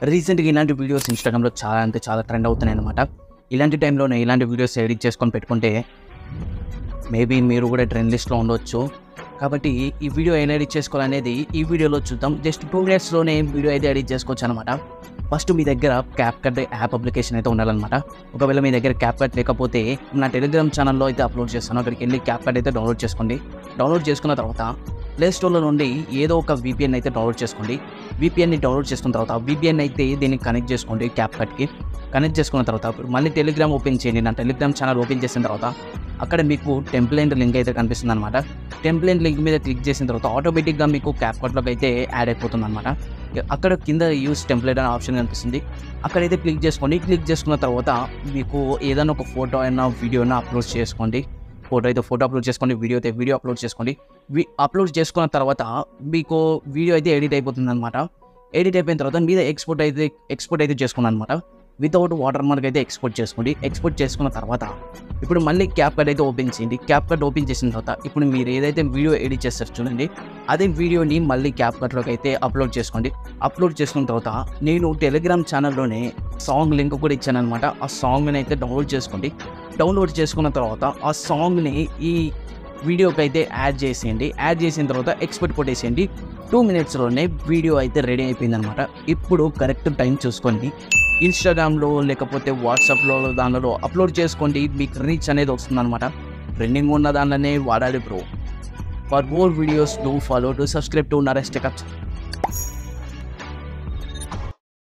రీసెంట్‌గా ఇలాంటి వీడియోస్ ఇన్‌స్టాగ్రామ్‌లో చాలా అంటే చాలా ట్రెండ్ అవుతున్నాయన్నమాట. ఇలాంటి టైంలోనే ఇలాంటి వీడియోస్ ఎడిట్ చేసుకొని పెట్టుకుంటే మేబీ మీరు కూడా ట్రెండ్ లిస్ట్‌లో ఉండొచ్చు. కాబట్టి ఈ వీడియో ఎలా ఎడిట్ చేసుకోవాలనేది ఈ వీడియోలో చూద్దాం. జస్ట్ 2 మినిట్స్‌లోనే వీడియో అయితే ఎడిట్ చేసుకోవచ్చనమాట. ఫస్ట్ మీ దగ్గర క్యాప్‌కట్ యాప్ అప్లికేషన్ అయితే ఉండాలన్నమాట. ఒకవేళ మీ దగ్గర క్యాప్‌కట్ లేకపోతే నా టెలిగ్రామ్ ఛానల్‌లో అయితే అప్లోడ్ చేస్తాను. అక్కడికెళ్ళి క్యాప్‌కట్ అయితే డౌన్లోడ్ చేసుకోండి. డౌన్లోడ్ చేసుకున్న తర్వాత ప్లే స్టోర్‌లో నుండి ఏదో ఒక VPN అయితే డౌన్లోడ్ చేసుకోండి. VPNని డౌన్లోడ్ చేసుకున్న తర్వాత VPN అయితే దీనికి కనెక్ట్ చేసుకోండి క్యాప్‌కట్‌కి. కనెక్ట్ చేసుకున్న తర్వాత మళ్ళీ టెలిగ్రామ్ ఓపెన్ చేయండి. నా టెలిగ్రామ్ ఛానల్ ఓపెన్ చేసిన తర్వాత అక్కడ మీకు టెంప్లేట్ లింక్ అయితే కనిపిస్తుందన్నమాట. టెంప్లేట్ లింక్ మీద క్లిక్ చేసిన తర్వాత ఆటోమేటిక్‌గా మీకు క్యాప్‌కట్‌లోకి అయితే యాడ్ అయిపోతుందన్నమాట. అక్కడ కింద యూజ్ టెంప్లేట్ అనే ఆప్షన్ కనిపిస్తుంది. అక్కడైతే క్లిక్ చేసుకోండి. క్లిక్ చేసుకున్న తర్వాత మీకు ఏదైనా ఒక ఫోటో అయినా వీడియో అయినా అప్లోడ్ చేసుకోండి. ఫోటో అయితే ఫోటో అప్లోడ్ చేసుకోండి. వీడియో అయితే వీడియో అప్లోడ్ చేసుకోండి. అప్లోడ్ చేసుకున్న తర్వాత మీకు వీడియో అయితే ఎడిట్ అయిపోతుందన్నమాట. ఎడిట్ అయిపోయిన తర్వాత మీద ఎక్స్పోర్ట్ అయితే చేసుకున్నానన్నమాట. వితౌట్ వాటర్ మార్క్ అయితే ఎక్స్పోర్ట్ చేసుకోండి. ఎక్స్పోర్ట్ చేసుకున్న తర్వాత ఇప్పుడు మళ్ళీ క్యాప్‌కట్ అయితే ఓపెన్ చేయండి. క్యాప్‌కట్ ఓపెన్ చేసిన తర్వాత ఇప్పుడు మీరు ఏదైతే వీడియో ఎడిట్ చేస్తారో చూడండి, అదే వీడియోని మళ్ళీ క్యాప్‌కట్‌లోకి అయితే అప్లోడ్ చేసుకోండి. అప్లోడ్ చేసుకున్న తర్వాత నేను టెలిగ్రామ్ ఛానల్‌లోనే సాంగ్ లింక్ కూడా ఇచ్చాననమాట. ఆ సాంగ్‌ని అయితే డౌన్లోడ్ చేసుకోండి. డౌన్లోడ్ చేసుకున్న తర్వాత ఆ సాంగ్‌ని ఈ వీడియోకి అయితే యాడ్ చేసేయండి. యాడ్ చేసిన తర్వాత ఎక్స్పోర్ట్ కొట్టేసేయండి. 2 మినిట్స్‌లోనే వీడియో అయితే రెడీ అయిపోయిందనమాట. ఇప్పుడు కరెక్ట్ టైం చూసుకోండి. ఇన్‌స్టాగ్రామ్‌లో లేకపోతే వాట్సాప్‌లో దానిలో అప్లోడ్ చేసుకోండి. మీకు రీచ్ అనేది వస్తుందనమాట. ట్రెండింగ్ ఉన్న దాంట్లోనే వాడాలి bro. For more videos do follow to subscribe to Naresh tech apps.